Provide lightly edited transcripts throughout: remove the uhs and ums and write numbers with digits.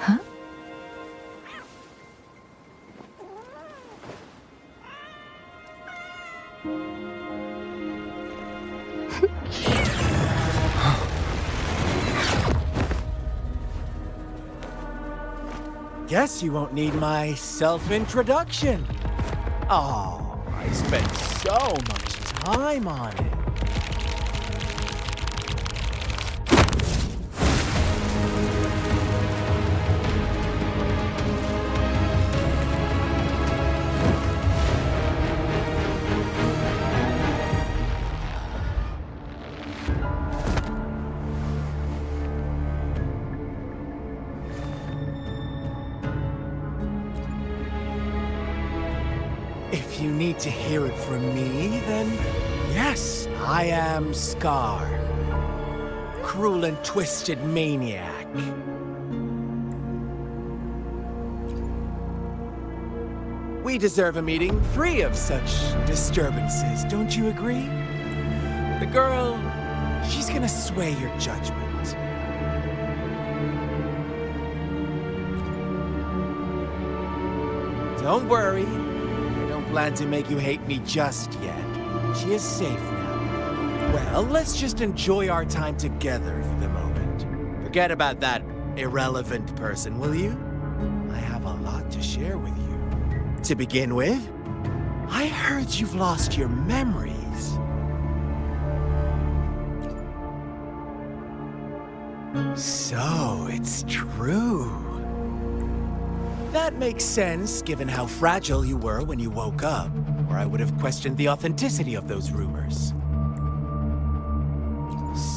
Huh? Guess you won't need my self-introduction. Oh, I spent so much time on it. If you need to hear it from me, then yes, I am Scar. Cruel and twisted maniac. We deserve a meeting free of such disturbances, don't you agree? The girl, she's gonna sway your judgment. Don't worry. Plan to make you hate me just yet. She is safe now. Well, let's just enjoy our time together for the moment. Forget about that irrelevant person, will you? I have a lot to share with you. To begin with, I heard you've lost your memories. So, it's true. That makes sense, given how fragile you were when you woke up, or I would have questioned the authenticity of those rumors.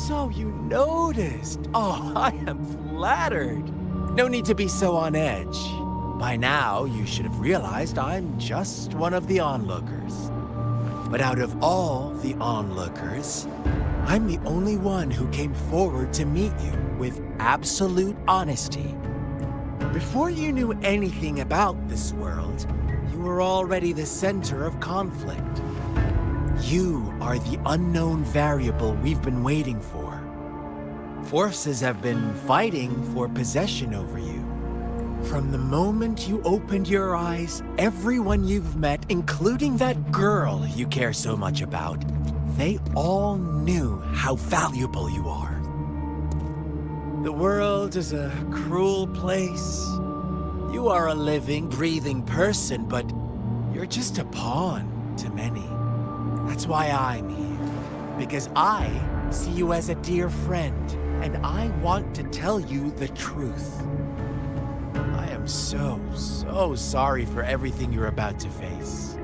So you noticed. Oh, I am flattered. No need to be so on edge. By now, you should have realized I'm just one of the onlookers. But out of all the onlookers, I'm the only one who came forward to meet you with absolute honesty. Before you knew anything about this world, you were already the center of conflict. You are the unknown variable we've been waiting for. Forces have been fighting for possession over you. From the moment you opened your eyes, everyone you've met, including that girl you care so much about, they all knew how valuable you are. The world is a cruel place. You are a living, breathing person, but you're just a pawn to many. That's why I'm here. Because I see you as a dear friend, and I want to tell you the truth. I am so sorry for everything you're about to face.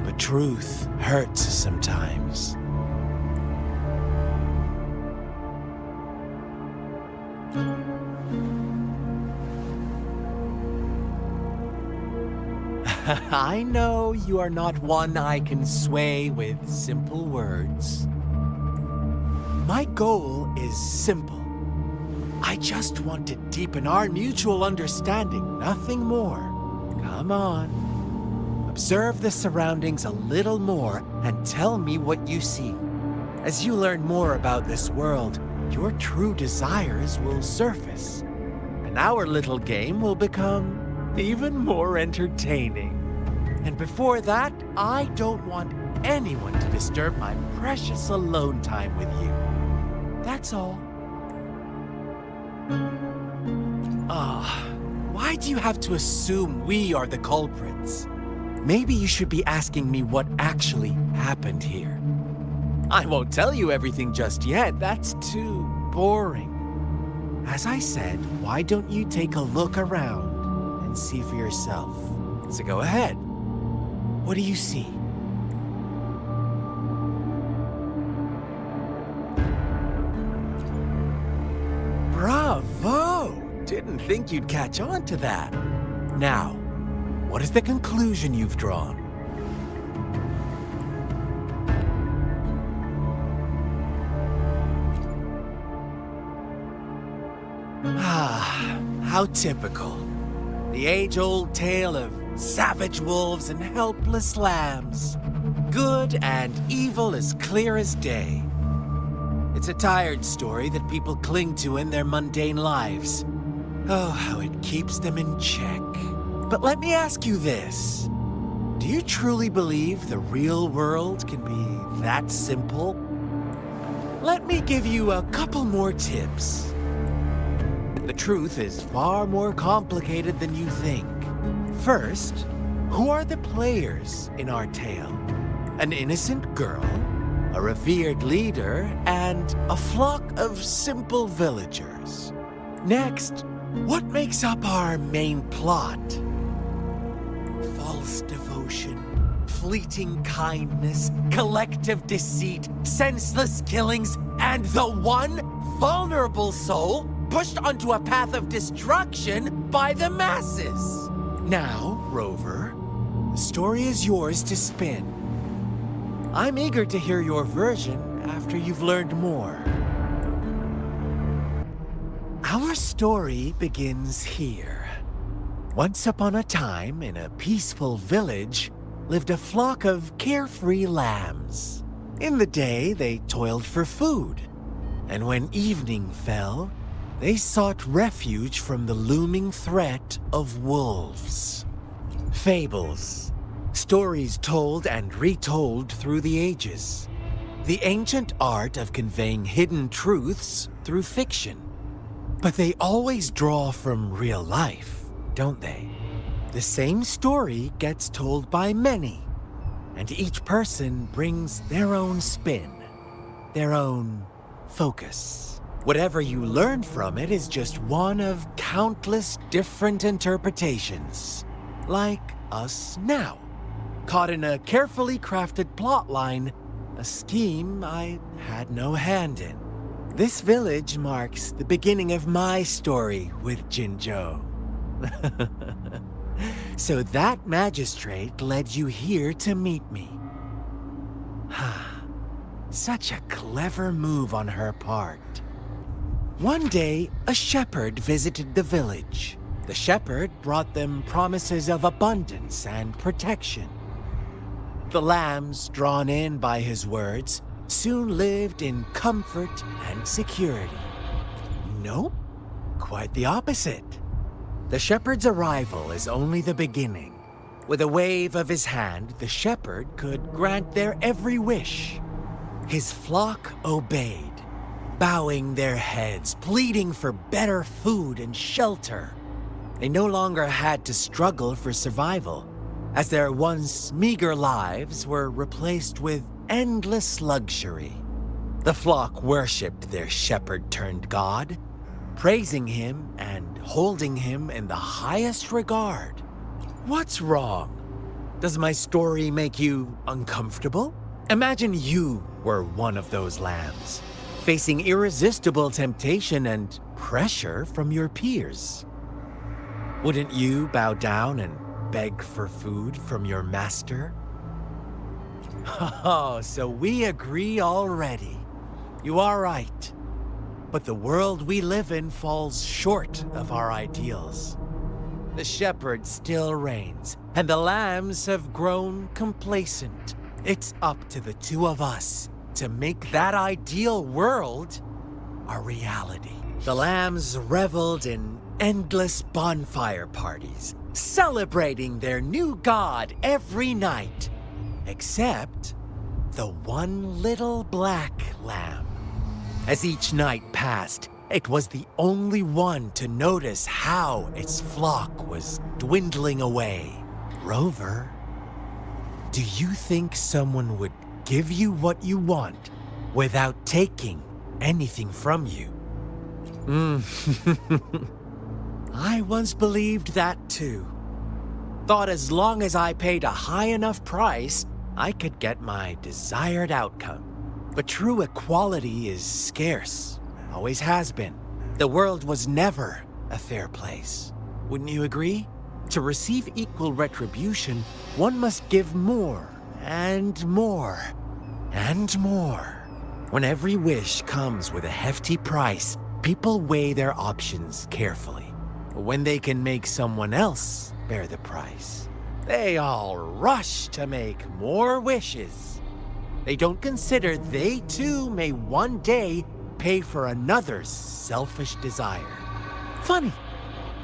But truth hurts sometimes. I know you are not one I can sway with simple words. My goal is simple. I just want to deepen our mutual understanding, nothing more. Come on. Observe the surroundings a little more and tell me what you see. As you learn more about this world, your true desires will surface. And our little game will become even more entertaining. And before that, I don't want anyone to disturb my precious alone time with you. That's all. Why do you have to assume we are the culprits? Maybe you should be asking me what actually happened here. I won't tell you everything just yet. That's too boring. As I said, why don't you take a look around and see for yourself? So go ahead. What do you see? Bravo! Didn't think you'd catch on to that. Now, what is the conclusion you've drawn? How typical. The age-old tale of savage wolves and helpless lambs. Good and evil as clear as day. It's a tired story that people cling to in their mundane lives. Oh, how it keeps them in check. But let me ask you this. Do you truly believe the real world can be that simple? Let me give you a couple more tips. The truth is far more complicated than you think. First, who are the players in our tale? An innocent girl, a revered leader, and a flock of simple villagers. Next, what makes up our main plot? False devotion, fleeting kindness, collective deceit, senseless killings, and the one vulnerable soul pushed onto a path of destruction by the masses. Now, Rover, the story is yours to spin. I'm eager to hear your version after you've learned more. Our story begins here. Once upon a time, in a peaceful village, lived a flock of carefree lambs. In the day, they toiled for food, and when evening fell, they sought refuge from the looming threat of wolves. Fables, stories told and retold through the ages. The ancient art of conveying hidden truths through fiction. But they always draw from real life, don't they? The same story gets told by many, and each person brings their own spin, their own focus. Whatever you learn from it is just one of countless different interpretations. Like us now, caught in a carefully crafted plotline, a scheme I had no hand in. This village marks the beginning of my story with Jinzhou. So that magistrate led you here to meet me. Such a clever move on her part. One day, a shepherd visited the village. The shepherd brought them promises of abundance and protection. The lambs, drawn in by his words, soon lived in comfort and security. Nope, quite the opposite. The shepherd's arrival is only the beginning. With a wave of his hand, the shepherd could grant their every wish. His flock obeyed, bowing their heads, pleading for better food and shelter. They no longer had to struggle for survival, as their once meager lives were replaced with endless luxury. The flock worshipped their shepherd-turned-god, praising him and holding him in the highest regard. What's wrong? Does my story make you uncomfortable? Imagine you were one of those lambs, facing irresistible temptation and pressure from your peers. Wouldn't you bow down and beg for food from your master? Oh, so we agree already. You are right. But the world we live in falls short of our ideals. The shepherd still reigns, and the lambs have grown complacent. It's up to the two of us to make that ideal world a reality. The lambs reveled in endless bonfire parties, celebrating their new god every night, except the one little black lamb. As each night passed, it was the only one to notice how its flock was dwindling away. Rover, do you think someone would give you what you want without taking anything from you? I once believed that too. Thought as long as I paid a high enough price, I could get my desired outcome. But true equality is scarce, always has been. The world was never a fair place. Wouldn't you agree? To receive equal retribution, one must give more, and more, and more. When every wish comes with a hefty price, people weigh their options carefully. When they can make someone else bear the price, they all rush to make more wishes. They don't consider they too may one day pay for another's selfish desire. Funny,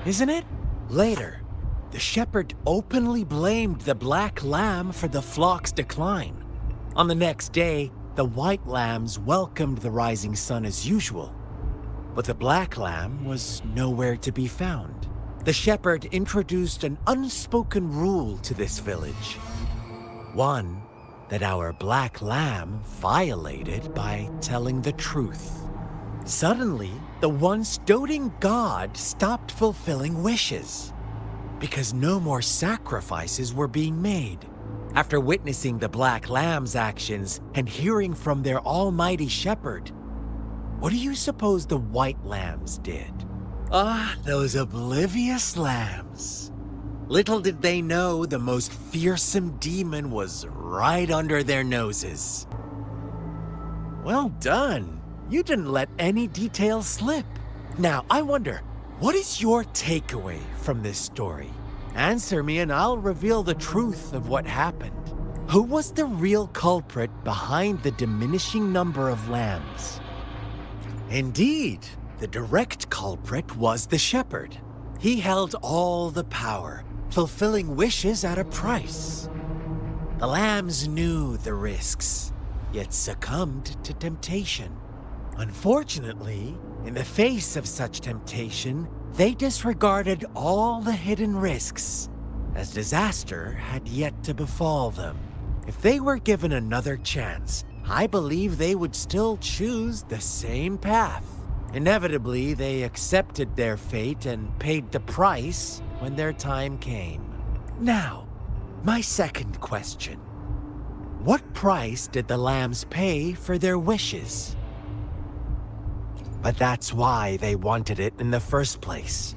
isn't it? Later, the shepherd openly blamed the black lamb for the flock's decline. On the next day, the white lambs welcomed the rising sun as usual. But the black lamb was nowhere to be found. The shepherd introduced an unspoken rule to this village. One that our black lamb violated by telling the truth. Suddenly, the once doting god stopped fulfilling wishes because no more sacrifices were being made. After witnessing the black lamb's actions and hearing from their almighty shepherd, what do you suppose the white lambs did? Those oblivious lambs. Little did they know the most fearsome demon was right under their noses. Well done. You didn't let any details slip. Now, I wonder, what is your takeaway from this story? Answer me and I'll reveal the truth of what happened. Who was the real culprit behind the diminishing number of lambs? Indeed, the direct culprit was the shepherd. He held all the power, fulfilling wishes at a price. The lambs knew the risks, yet succumbed to temptation. Unfortunately, in the face of such temptation, they disregarded all the hidden risks, as disaster had yet to befall them. If they were given another chance, I believe they would still choose the same path. Inevitably, they accepted their fate and paid the price when their time came. Now, my second question. What price did the lambs pay for their wishes? But that's why they wanted it in the first place.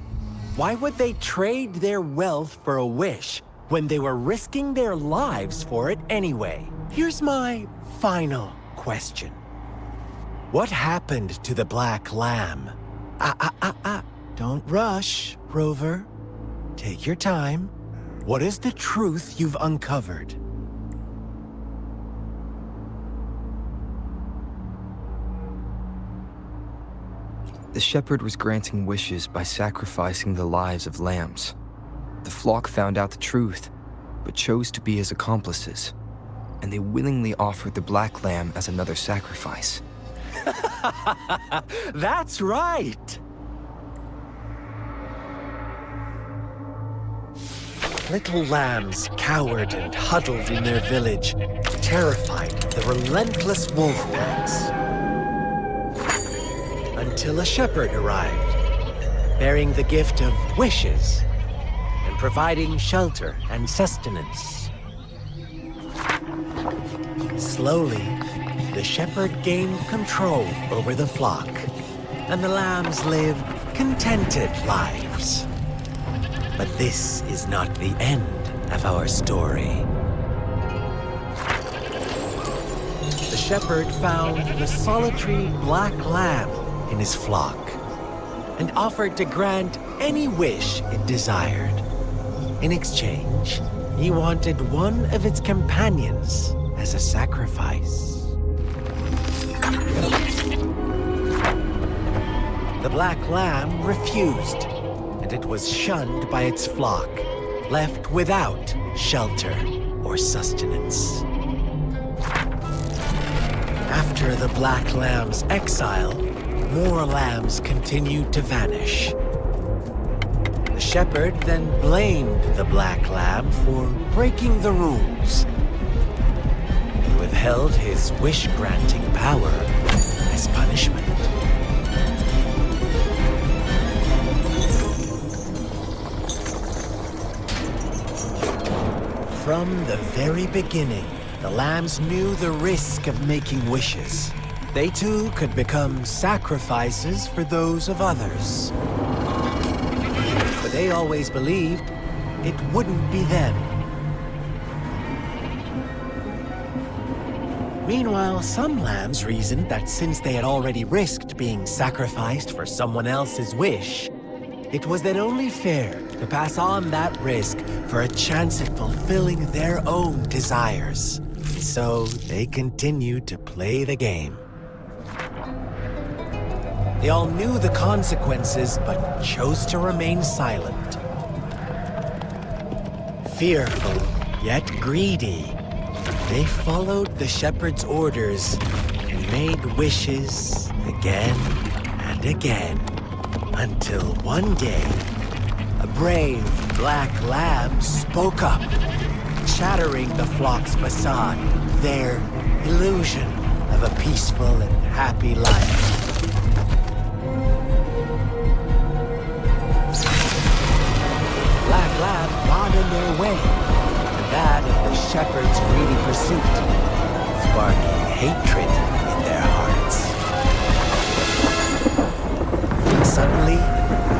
Why would they trade their wealth for a wish when they were risking their lives for it anyway? Here's my final question. What happened to the black lamb? Don't rush, Rover. Take your time. What is the truth you've uncovered? The shepherd was granting wishes by sacrificing the lives of lambs. The flock found out the truth, but chose to be his accomplices, and they willingly offered the black lamb as another sacrifice. That's right! Little lambs cowered and huddled in their village, terrified of the relentless wolf packs. Until a shepherd arrived, bearing the gift of wishes and providing shelter and sustenance. Slowly, the shepherd gained control over the flock, and the lambs lived contented lives. But this is not the end of our story. The shepherd found the solitary black lamb in his flock and offered to grant any wish it desired. In exchange, he wanted one of its companions as a sacrifice. The black lamb refused, and it was shunned by its flock, left without shelter or sustenance. After the black lamb's exile, more lambs continued to vanish. The shepherd then blamed the black lamb for breaking the rules. He withheld his wish-granting power as punishment. From the very beginning, the lambs knew the risk of making wishes. They too could become sacrifices for those of others. But they always believed it wouldn't be them. Meanwhile, some lambs reasoned that since they had already risked being sacrificed for someone else's wish, it was then only fair to pass on that risk for a chance at fulfilling their own desires. So they continued to play the game. They all knew the consequences, but chose to remain silent. Fearful, yet greedy, they followed the shepherd's orders and made wishes again and again, until one day, a brave black lamb spoke up, shattering the flock's facade, their illusion of a peaceful and happy life. Black lamb got in their way, and that of the shepherd's greedy pursuit, sparking hatred in their hearts. Suddenly,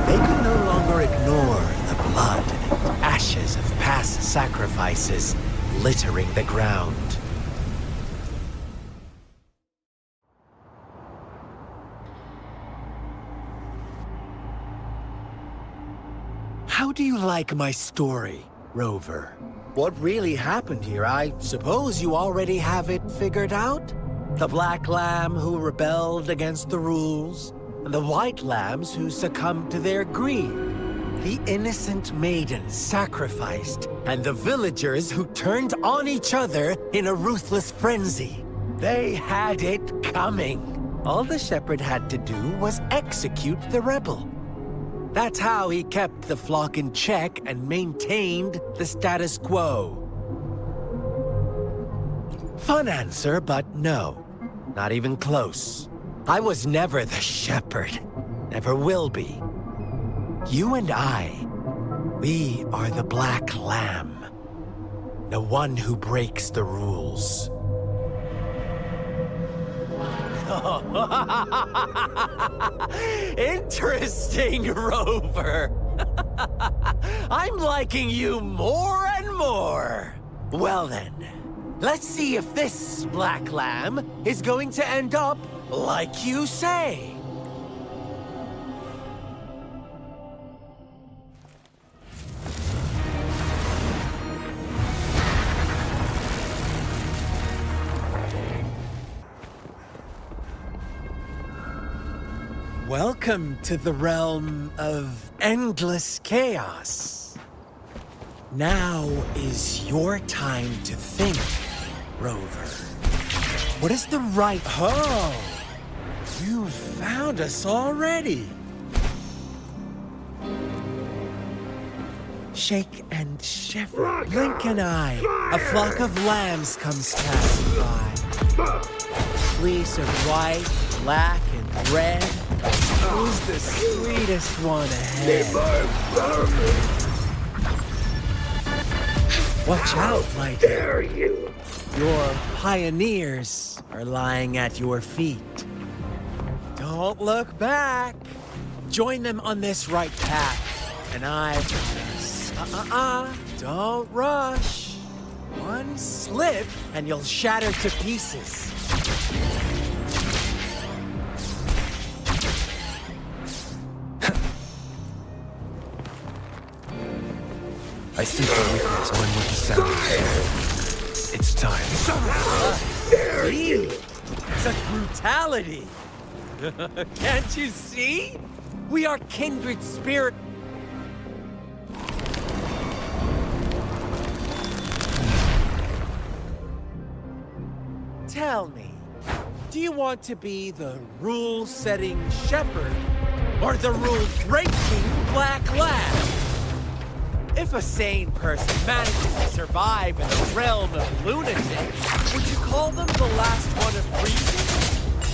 they could no longer ignore the blood and ashes of past sacrifices littering the ground. How do you like my story, Rover? What really happened here? I suppose you already have it figured out? The black lamb who rebelled against the rules, and the white lambs who succumbed to their greed. The innocent maiden sacrificed, and the villagers who turned on each other in a ruthless frenzy. They had it coming. All the shepherd had to do was execute the rebel. That's how he kept the flock in check and maintained the status quo. Fun answer, but no. Not even close. I was never the shepherd. Never will be. You and I, we are the black lamb. The one who breaks the rules. Interesting, Rover. I'm liking you more and more. Well then, let's see if this black lamb is going to end up like you say. Welcome to the realm of endless chaos. Now is your time to think, Rover. What is the right... Oh! You found us already. Shake and shiver, blink an eye. A flock of lambs comes passing by. Fleece of white, black, and red. Who's the sweetest one ahead? Watch out, my dear. Your pioneers are lying at your feet. Don't look back. Join them on this right path. And don't rush. One slip and you'll shatter to pieces. I think the weakness when with the sound. It's time. See? Such brutality. Can't you see? We are kindred spirit. Tell me, do you want to be the rule-setting shepherd or the rule-breaking black lamb? If a sane person manages to survive in the realm of lunatics, would you call them the last one of reason?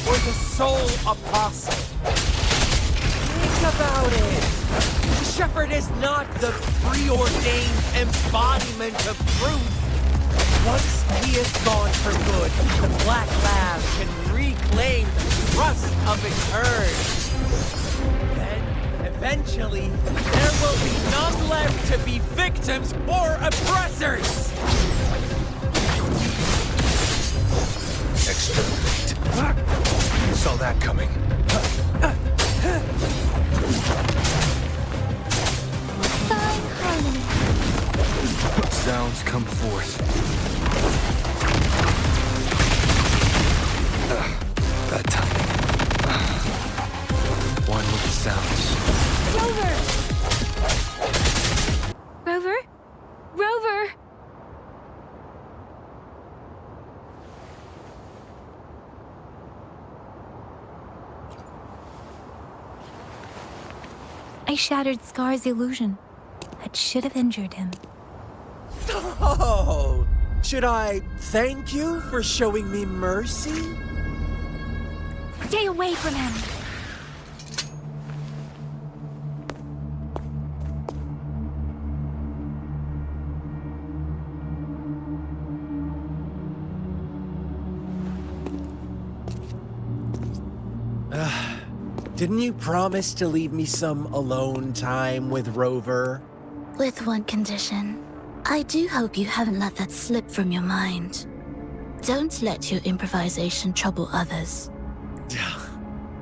Or the sole apostle? Think about it. The shepherd is not the preordained embodiment of truth. Once he is gone for good, the black lamb can reclaim the trust of its herd. Then, eventually, there will be none left to be victims or oppressors! Exterminate. Saw that coming. Fine harmony. Sounds come forth. Bad timing. I shattered Scar's illusion. That should have injured him. Oh, should I thank you for showing me mercy? Stay away from him! Didn't you promise to leave me some alone time with Rover? With one condition. I do hope you haven't let that slip from your mind. Don't let your improvisation trouble others.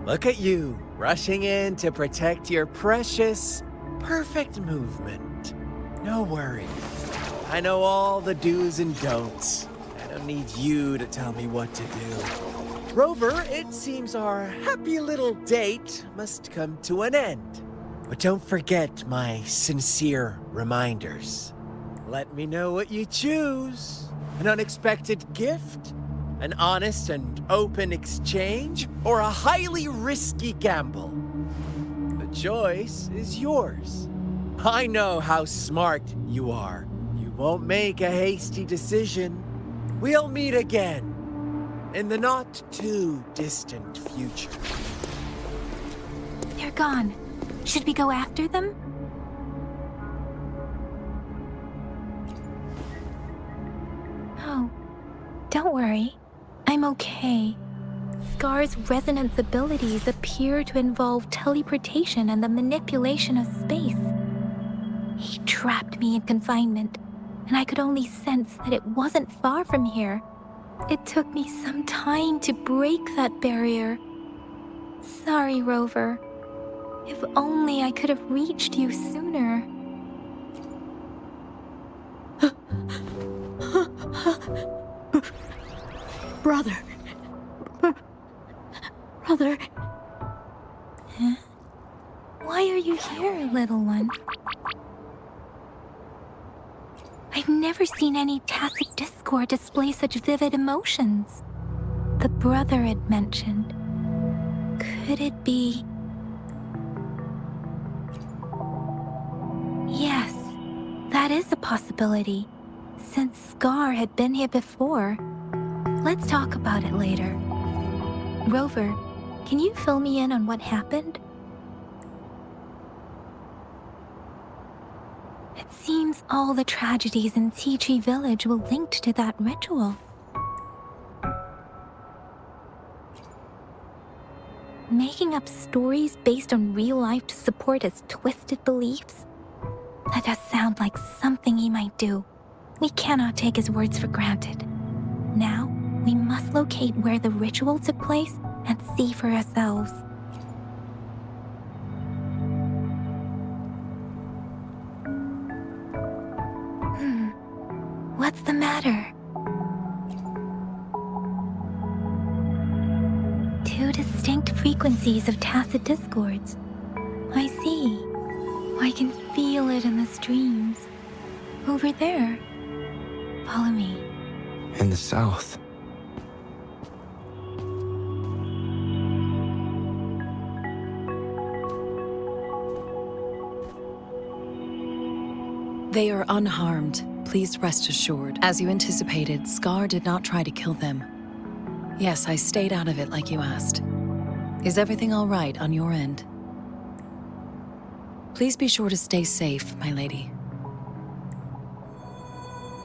Look at you, rushing in to protect your precious, perfect movement. No worries. I know all the do's and don'ts. I don't need you to tell me what to do. Rover, it seems our happy little date must come to an end. But don't forget my sincere reminders. Let me know what you choose. An unexpected gift? An honest and open exchange? Or a highly risky gamble? The choice is yours. I know how smart you are. You won't make a hasty decision. We'll meet again in the not-too-distant future. They're gone. Should we go after them? Oh, don't worry. I'm okay. Scar's resonance abilities appear to involve teleportation and the manipulation of space. He trapped me in confinement, and I could only sense that it wasn't far from here. It took me some time to break that barrier. Sorry, Rover. If only I could have reached you sooner. Brother. Brother. Huh? Why are you here, little one? I've never seen any tacit discord display such vivid emotions. The brother it mentioned. Could it be... Yes, that is a possibility. Since Scar had been here before. Let's talk about it later. Rover, can you fill me in on what happened? It seems all the tragedies in Tea Tree Village were linked to that ritual. Making up stories based on real life to support his twisted beliefs? That does sound like something he might do. We cannot take his words for granted. Now, we must locate where the ritual took place and see for ourselves. What's the matter? Two distinct frequencies of tacit discords. I see. I can feel it in the streams. Over there. Follow me. In the south. They are unharmed. Please rest assured. As you anticipated, Scar did not try to kill them. Yes, I stayed out of it like you asked. Is everything all right on your end? Please be sure to stay safe, my lady.